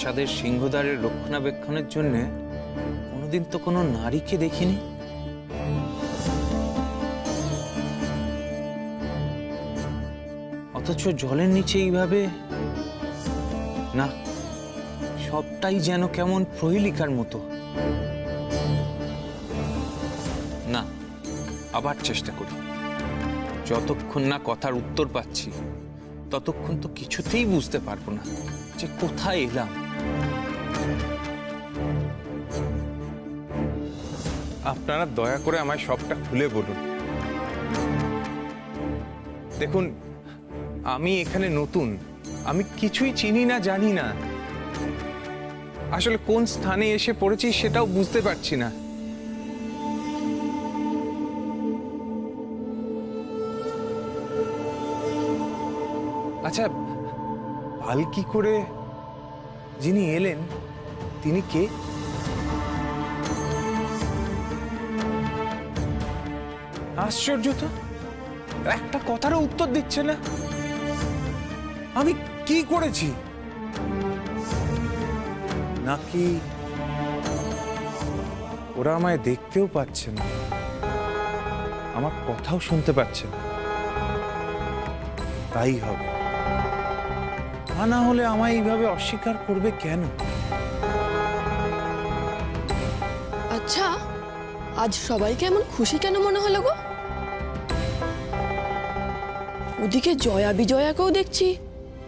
প্রাসাদের সিংহদ্বারের রক্ষণাবেক্ষণের জন্য কোনোদিন তো কোনো নারীকে দেখিনি। অথচ জলের নিচে এইভাবে, না, সবটাই যেন কেমন প্রহেলিকার মতো। না, আবার চেষ্টা করি। যতক্ষণ না কথার উত্তর পাচ্ছি ততক্ষণ তো কিছুতেই বুঝতে পারবো না যে কোথায় এলাম। আপনারা দয়া করে আমায় সবটা খুলে বলুন। দেখুন, আমি এখানে নতুন, আমি কিছুই চিনি না, জানি না। আসলে কোন স্থানে এসে পড়েছি সেটাও বুঝতে পারছি না। আচ্ছা, পালকি করে যিনি এলেন তিনি কে? আশ্চর্য তো, একটা কথারও উত্তর দিচ্ছে না। আমি কি করেছি? নাকি ওরা আমায় দেখতেও পাচ্ছে না, আমার কথাও শুনতে পাচ্ছে না? তাই হবে, তা না হলে আমায় এইভাবে অস্বীকার করবে কেন? আচ্ছা, আজ সবাইকে এমন খুশি কেন মনে হলো গো? ওদিকে জয়া বিজয়াকেও দেখছি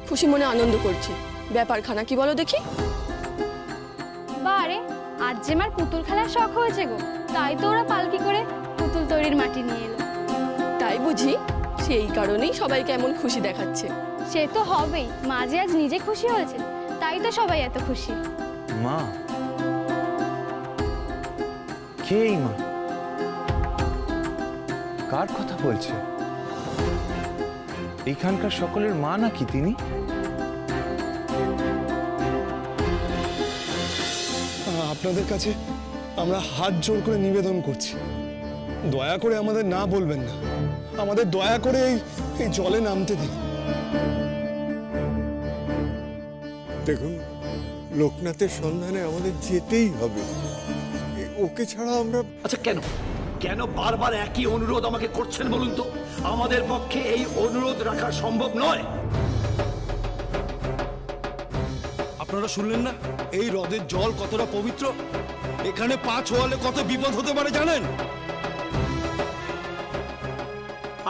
খুশি মনে আনন্দ করছে। ব্যাপারখানা কি বলো দেখি? বারে, আজ যে মার পুতুল খেলার শখ হয়েছে গো, তাই তো ওরা পালকি করে পুতুল তৈরির মাটি নিয়ে এলো। তাই বুঝি সেই কারণেই সবাইকে এমন খুশি দেখাচ্ছে। সে তো হবেই, মা যে আজ নিজে খুশি হয়েছে, তাই তো সবাই এত খুশি। মা? কে এই মা? কার কথা বলছে? এইখানকার সকলের মা নাকি তিনি? আপনাদের কাছে আমরা হাত জোর করে নিবেদন করছি, দয়া করে আমাদের না বলবেন না, আমাদের দয়া করে এই জলে নামতে দিন। দেখুন, লোকনাথের সন্ধানে আমাদের যেতেই হবে, ওকে ছাড়া আমরা। আচ্ছা, কেন কেন বারবার একই অনুরোধ আমাকে করছেন বলুন তো? আমাদের পক্ষে এই অনুরোধ রাখা সম্ভব নয়। আপনারা শুনলেন না এই হ্রদের জল কতটা পবিত্র? এখানে পা ছোঁয়ালে কত বিপদ হতে পারে জানেন?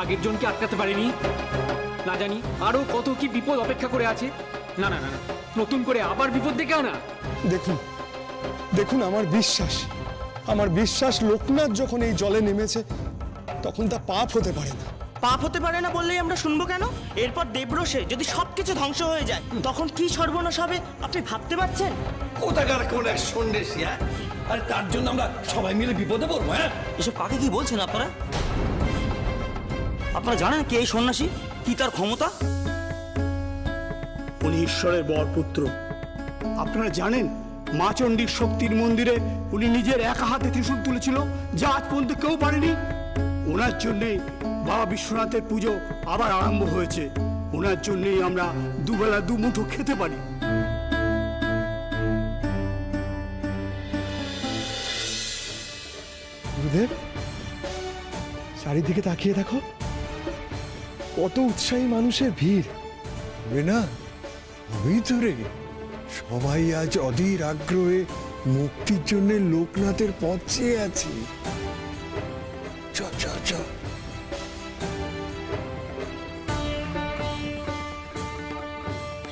আগের জনকে আটকাতে পারেনি, না জানি আরো কত কি বিপদ অপেক্ষা করে আছে। না না না না, নতুন করে আবার বিপদ ডেকে আনা। দেখুন দেখুন, আমার বিশ্বাস লোকনাথ যখন এই জলে নেমেছে তখন তা পাপ হতে পারে না। পাপ হতে পারে না বললেই আমরা শুনবো কেন? এরপর দেবরসে যদি সবকিছু ধ্বংস হয়ে যায় তখন কি সর্বনাশ হবে আপনি ভাবতে পারছেন? কোথাকার কোন এক সন্ন্যাসী, হ্যাঁ? আর তার জন্য আমরা সবাই মিলে বিপদে পড়বো? হ্যাঁ, এসব কাকে কি বলছেন আপনারা? আপনারা জানেন কি এই সন্ন্যাসী, কি তার ক্ষমতা? উনি ঈশ্বরের বরপুত্র। আপনারা জানেন মা চণ্ডীর শক্তির মন্দিরে উনি নিজের একা হাতে ত্রিশূল তুলেছিল, যা আজ পর্যন্ত কেউ পারেনি। ওনার জন্যে বাবা বিশ্বনাথের পুজো আবার আরম্ভ হয়েছে। ওনার জন্যেই আমরা দুবেলা দুমুঠো খেতে পারি। গুরুদেব, চারিদিকে তাকিয়ে দেখো, কত উৎসাহী মানুষের ভিড়। না, আমি তো রে, সবাই আজ অধীর আগ্রহে মুক্তির জন্য লোকনাথের পথ চেয়ে আছি। চ চ চ।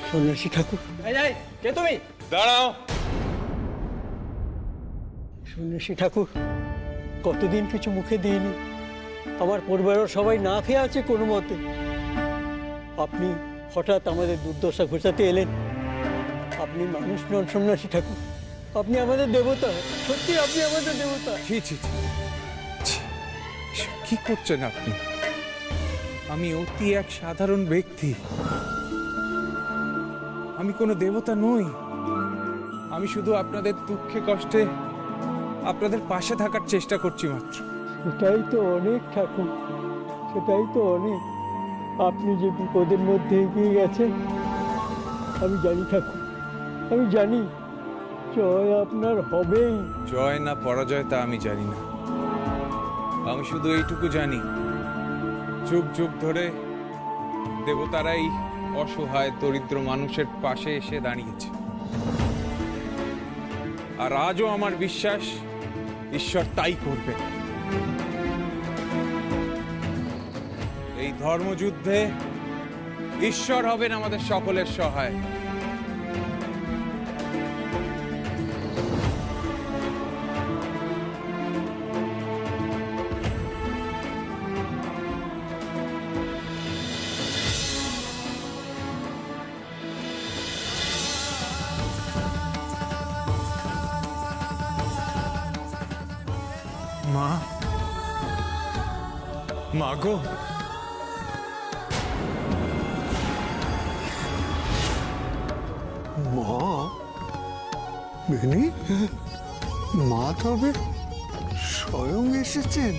সন্ন্যাসী ঠাকুর, কে তুমি? দাঁড়াও। সন্ন্যাসী ঠাকুর, কতদিন কিছু মুখে দিইনি। আমার পরিবারের সবাই না খেয়ে আছে কোনো মতে। আপনি হঠাৎ আমাদের দুর্দশা ঘোচাতে এলেন। আপনি মানুষ নন সন্ন্যাসী ঠাকুর, আপনি আমাদের দেবতা। সত্যি আপনি আমাদের দেবতা। ছি ছি ছি, কি করছেন আপনি? আমি অতি এক সাধারণ ব্যক্তি, আমি কোনো দেবতা নই। আমি শুধু আপনাদের দুঃখে কষ্টে আপনাদের পাশে থাকার চেষ্টা করছি মাত্র। সেটাই তো অনেক ঠাকুর, সেটাই তো অনেক। আপনি যে বিপদের মধ্যে এগিয়ে গেছেন আমি জানি ঠাকুর, আমি জানি জয় আপনার হবেই। জয় না পরাজয় তা আমি জানি না, আমি শুধু এইটুকু জানি যুগ যুগ ধরে দেবতারাই অসহায় দরিদ্র মানুষের পাশে এসে দাঁড়িয়েছে। আর আজও আমার বিশ্বাস ঈশ্বর তাই করবে। এই ধর্মযুদ্ধে ঈশ্বর হবেন আমাদের সকলের সহায়। মা, মা গো, মা, বেনি, মা তবে স্বয়ং এসেছেন।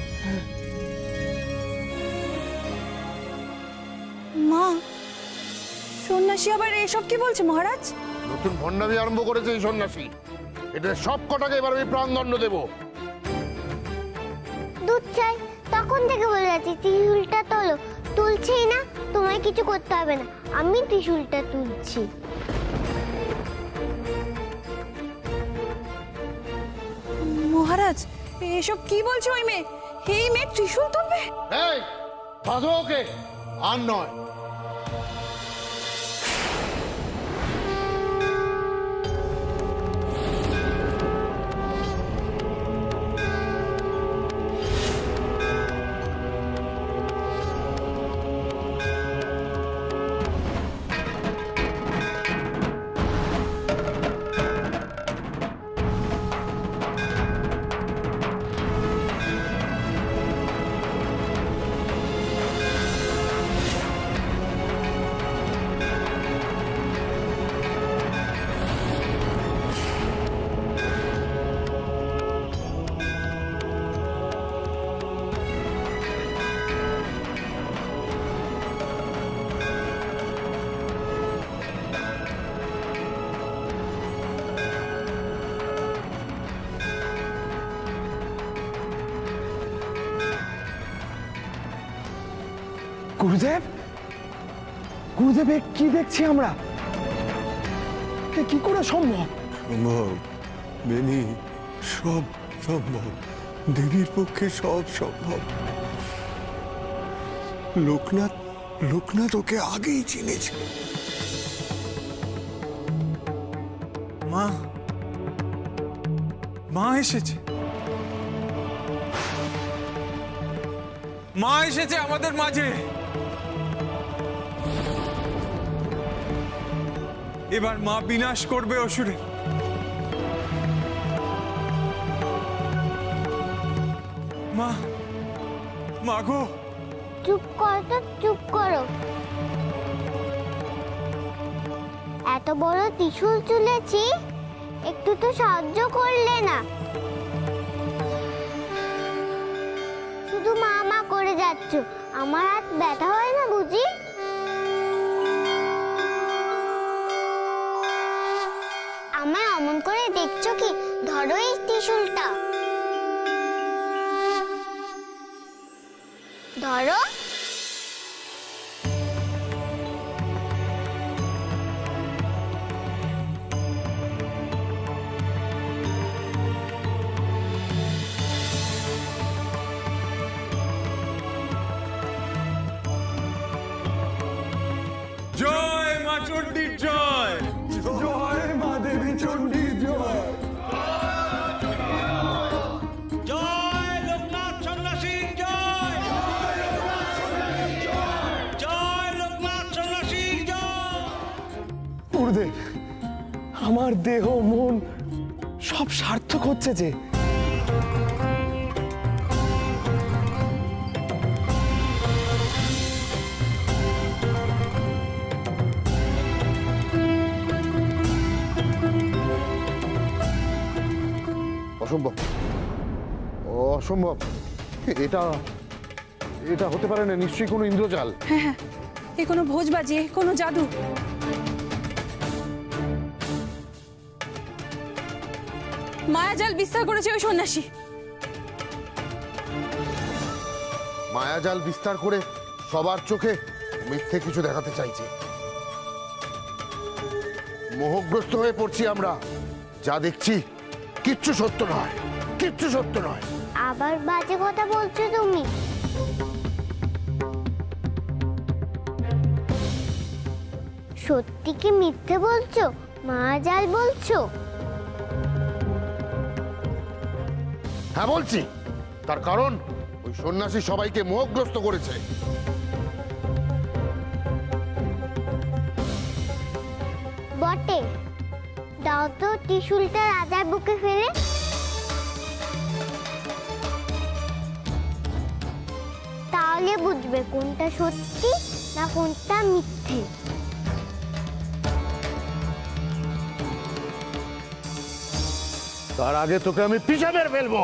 মা, সন্ন্যাসী আবার এসব কি বলছে মহারাজ? নতুন ভণ্ডামি আরম্ভ করেছে এই সন্ন্যাসী। এটা সব কটাকে এবার আমি প্রাণদণ্ড দেব। দুধ চাই তখন থেকে বলে যাচ্ছি ত্রিশূলটা তোলো, তুলছেই না। তোমায় কিছু করতে হবে না, আমি ত্রিশূলটা তুলছি। মহারাজ, এসব কি বলছে ওই মেয়ে? এই মেয়ে ত্রিশূল তুলবে? এই বাঁধো ওকে, আর নয়। গুরুদেব, গুরুদেব, এ কি দেখছি আমরা? এ কি করে সম্ভব? সম্ভব বেনি, সব সম্ভব। দেবীর পক্ষে সব সম্ভব। লোকনাথ, লোকনাথ ওকে আগেই চিনেছে। মা, মা এসেছে, মা এসেছে আমাদের মাঝে। এবার মা বিনাশ করবে অসুরের। মা, মা গো। চুপ করো তো, চুপ করো। এত বড় ত্রিশূল তুলেছি, একটু তো সাহায্য করলে না। শুধু মা মা করে যাচ্ছ, আমার হাত ব্যথা হয় না বুঝি? আমায় অমন করে দেখছো কি? ধরো এই ত্রিশূলটা, ধরো। জয় মা চণ্ডীর জয়, জয় মা দেবী চণ্ডীর জয়। জয় লোকনাথ সন্ন্যাসীর জয়, জয় লোকনাথ সন্ন্যাসীর জয়। গুরুদেব, আমার দেহ মন সব সার্থক হচ্ছে যে। অসম্ভব, অসম্ভব। এটা এটা হতে পারে না, নিশ্চয়ই কোনো ইন্দ্রজাল। হ্যাঁ হ্যাঁ, এ কোনো ভোজবাজি, কোনো জাদু। মায়াজাল বিস্তার করেছে ওই সন্ন্যাসী। মায়াজাল বিস্তার করে সবার চোখে মিথ্যে কিছু দেখাতে চাইছে। মোহগ্রস্ত হয়ে পড়ছি আমরা। যা দেখছি কিচ্ছু সত্য নয়, কিচ্ছু সত্য নয়। আবার বাজে কথা বলছো তুমি। সত্যি কি মিথ্যে বলছো? মায়াজাল বলছো? হ্যাঁ বলছি। তার কারণ ওই সন্ন্যাসী সবাইকে মোহগ্রস্ত করেছে। বটে, দাও তো ত্রিশূলটা রাজার বুকে ফেলে। তাহলে বুঝবে কোনটা সত্যি না কোনটা মিথ্যে। তার আগে তোকে আমি পিষে মেরে ফেলবো।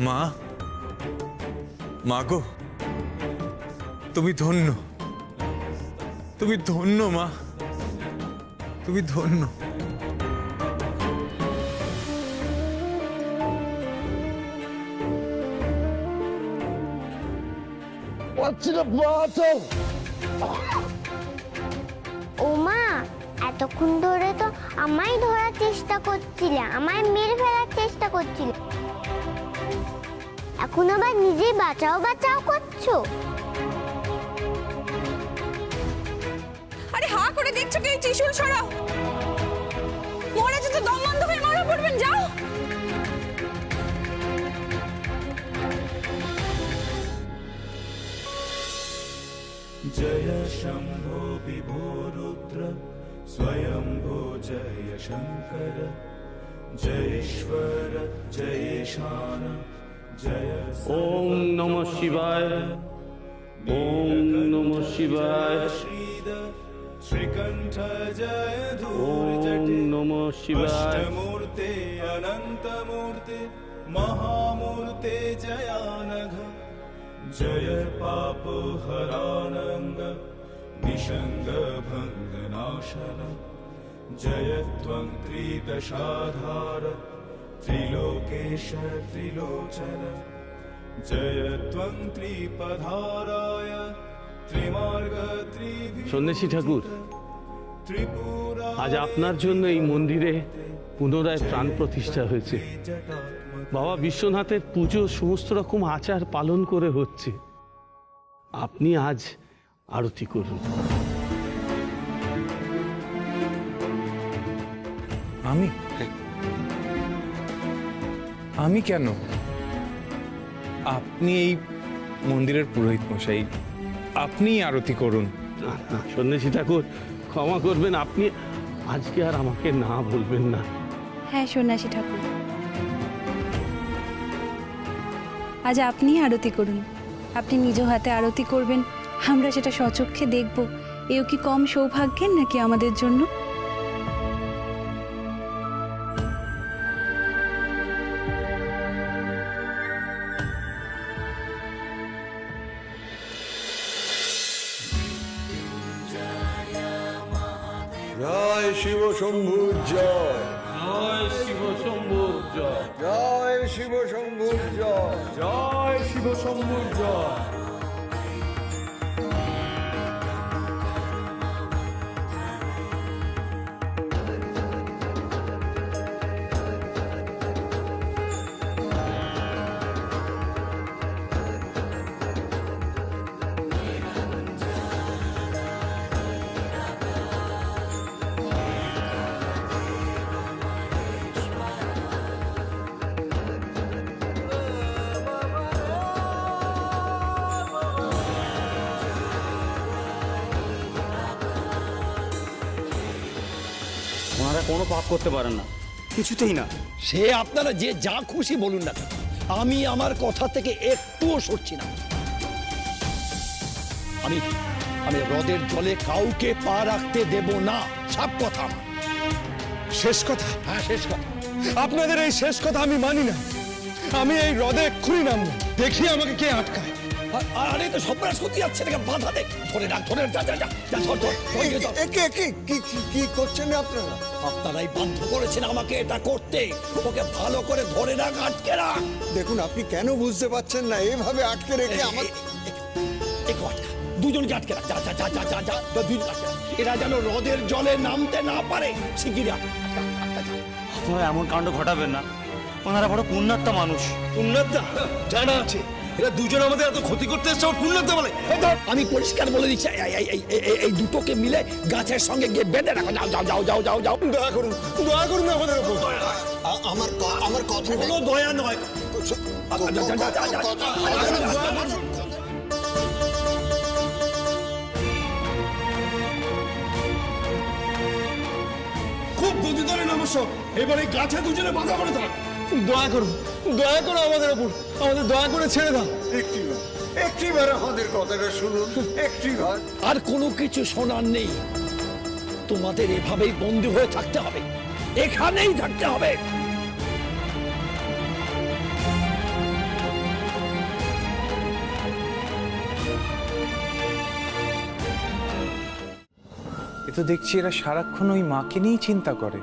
মা, মা গো, তুমি ধন্য, তুমি ধন্য মা, তুমি ধন্য। ও মা, এতক্ষণ ধরে তো আমায় ধরার চেষ্টা করছিলে, আমায় মেরে ফেলার চেষ্টা করছিলে, এখন আবার নিজেই বাঁচাও বাঁচাও করছো। আরে হা করে দেখছো কি? ত্রিশূল সরাও। মহারাজ তো দম বন্ধ হয়ে মারা পড়বেন, যাও। जय शंभो विभो रुद्र स्वयंभो जय शंकर जयेश्वर जयेशान जय। ओम नमः शिवाय, ओम नमः शिवाय, श्रीकंठ जय ओम नमः शिवाय, अष्टमूर्ते अनंत मूर्ते महामूर्ते जयानघ जय पाप हरानंग निशंग भंग नाशन जय त्वं त्रिदशाधार त्रिलोकेश त्रिलोचन जय त्वं त्रिपधाराय त्रिमार्ग সন্ন্যাসী ঠাকুর, আজ আপনার জন্য এই মন্দিরে পুনরায় প্রাণ প্রতিষ্ঠা হয়েছে। বাবা বিশ্বনাথের পুজো সমস্ত রকম আচার পালন করে হচ্ছে। আপনি আজ আরতি করুন। আমি আমি কেন? আপনি এই মন্দিরের পুরোহিত মশাই, আপনিই আরতি করুন। সন্ন্যাসী ঠাকুর, ক্ষমা করবেন, আপনি আজকে আর আমাকে না বলবেন না। হ্যাঁ সন্ন্যাসী ঠাকুর, আজ আপনি আরতি করুন। আপনি নিজ হাতে আরতি করবেন, আমরা সেটা স্বচক্ষে দেখব। এও কি কম সৌভাগ্যের নাকি আমাদের জন্য? জয় শিব শম্ভুর জয়, জয় শিব শম্ভুর জয়, জয় শিব শম্ভুর জয়, জয় শিব শম্ভুর জয়। ওনারা কোনো পাপ করতে পারেন না, কিছুতেই না। সে আপনারা যে যা খুশি বলুন না কেন, আমি আমার কথা থেকে একটুও সরছি না। আমি আমি হ্রদের জলে কাউকে পা রাখতে দেব না, সব কথা আমার। শেষ কথা? হ্যাঁ, শেষ কথা। আপনাদের এই শেষ কথা আমি মানি না। আমি এই হ্রদে এক্ষুনি নামবো, দেখি আমাকে কে আটকায়। আরে তো সপ্রাস করতে যাচ্ছে, নাকি বাধা দে, ধরে রাখ, ধরে যা যা যা যা, ধর ধর, কি করছেন আপনারা? আপনারাই বাধ্য করেছেন আমাকে এটা করতে। ওকে ভালো করে ধরে রাখ, আটকে রাখ। দেখুন, আপনি কেন বুঝতে পারছেন না? এভাবে আটকে রেখে আমার একটু আটকা, দুজনকে আটকে রাখ, যা যা যা যা যা যা, দুজন আটকে রাখ। এরা যেন হ্রদের জলে নামতে না পারে, শিগগিরই আটকা। আপনারা এমন কাণ্ড ঘটাবেন না, ওনারা বড় পুণ্যাত্মা মানুষ। পুণ্যাত্মা জানা আছে, এরা দুজন আমাদের এত ক্ষতি করতে এসছে, পুণ্যাত্মা বলে। আমি পরিষ্কার বলে দিচ্ছি, এই দুটোকে মিলে গাছের সঙ্গে গিয়ে বেঁধে রাখো। যাও যাও যাও যাও যাও যাও। দয়া করুন আমাদের উপর। আমার কথা কোনো দয়া নয়। খুব বুদ্ধি ধরে নমস্য, এবার এই গাছে দুজনে বাধা করে থাক। দয়া করো আমাদের উপর, আমাদের দয়া করে ছেড়ে দাও। একটিবার আমাদের কথাটা শুনুন, একটিবার। আর কোনো কিছু শোনার নেই, তোমাদের এভাবেই বন্দী হয়ে থাকতে হবে, এখানেই থাকতে হবে। এ তো দেখছি এরা সারাক্ষণ ওই মাকে নিয়েই চিন্তা করে।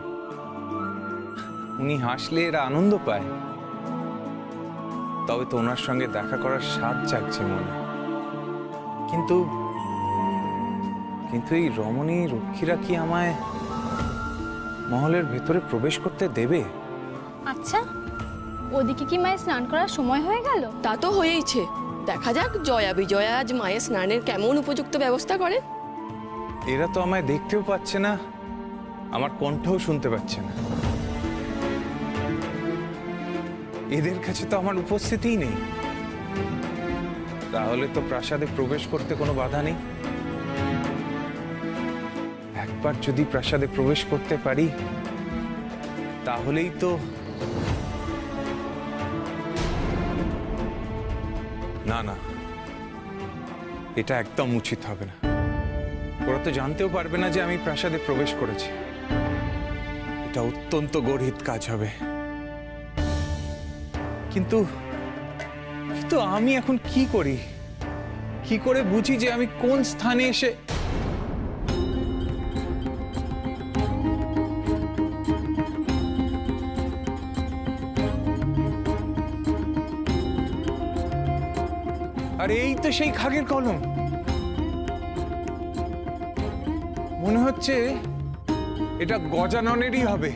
উনি হাসলে এরা আনন্দ পায়, তবে তো ওনার সঙ্গে দেখা করার স্বাদ জাগছে মনে। কিন্তু কিন্তু এই রমণী রক্ষীরা কি আমায় মহলের ভেতরে প্রবেশ করতে দেবে? আচ্ছা, ওদিকে কি মায়ের স্নান করার সময় হয়ে গেল? তা তো হয়েইছে। দেখা যাক জয়া বিজয়া আজ মায়ের স্নানের কেমন উপযুক্ত ব্যবস্থা করে। এরা তো আমায় দেখতেও পাচ্ছে না, আমার কণ্ঠও শুনতে পাচ্ছে না। এদের কাছে তো আমার উপস্থিতিই নেই। তাহলে তো প্রাসাদে প্রবেশ করতে কোনো বাধা নেই। একবার যদি প্রাসাদে প্রবেশ করতে পারি, তাহলেই তো। না না, এটা একদম উচিত হবে না। ওরা তো জানতেও পারবে না যে আমি প্রাসাদে প্রবেশ করেছি। এটা অত্যন্ত গর্হিত কাজ হবে। কিন্তু কিন্তু আমি এখন কি করি? কি করে বুঝি যে আমি কোন স্থানে এসে? আরে এই তো সেই খাগের কলম। মনে হচ্ছে এটা গজাননেরই হবে।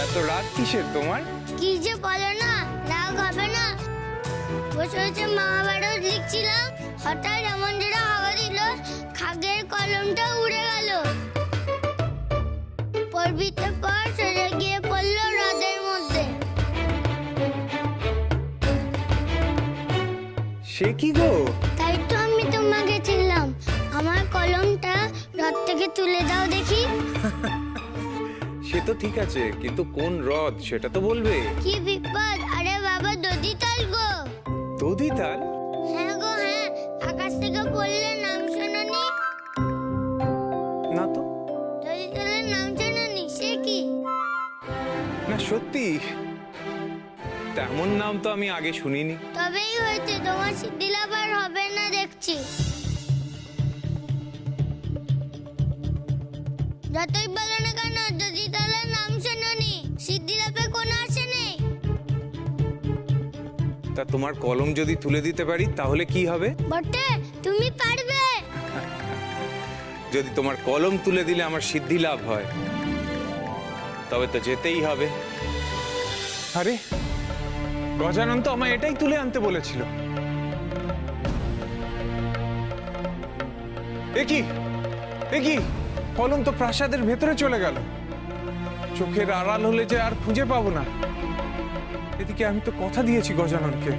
এত রাত কিসের তোমার? কি যে বলো না, রাগ হবে না। বসে বসে মহাভারত লিখছিলাম, হঠাৎ এমন জোরে হাওয়া দিল, খাগের কলমটা উড়ে গেল। পড়বিতে পর সরে গিয়ে পড়লো হ্রদের মধ্যে। সে কি গো? তাই তো আমি তোমাকে ছিলাম, আমার কলমটা হ্রদ থেকে তুলে দাও দেখি। সে তো ঠিক আছে, কিন্তু কোন হ্রদ সেটা তো বলবে। কি বিপদ! আরে বাবা, দধিতাল গো। দধিতাল? হ্যাঁ গো হ্যাঁ, আকাশ থেকে পড়লে নাম শোনোনি? না তো। দধিতালের নাম শোনোনি? সে কি? না সত্যি, তেমন নাম তো আমি আগে শুনিনি। তবেই হয়েছে, তোমার সিদ্ধি লাভ আর হবে না দেখছি। যতই বলো না কেন, দধিতালের নাম শোনোনি, সিদ্ধি লাভে কোনো আসে নেই। তা তোমার কলম যদি তুলে দিতে পারি তাহলে কি হবে? বটে, তুমি পারবে। যদি তোমার কলম তুলে দিলে আমার সিদ্ধি লাভ হয়, তবে তো যেতেই হবে। আরে গজানন তো আমায় এটাই তুলে আনতে বলেছিল। এ কি কলম তো প্রাসাদের ভেতরে চলে গেল। চোখের আড়াল হলে যে আর খুঁজে পাবো না। এদিকে আমি তো কথা দিয়েছি গজাননকে,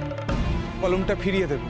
কলমটা ফিরিয়ে দেব।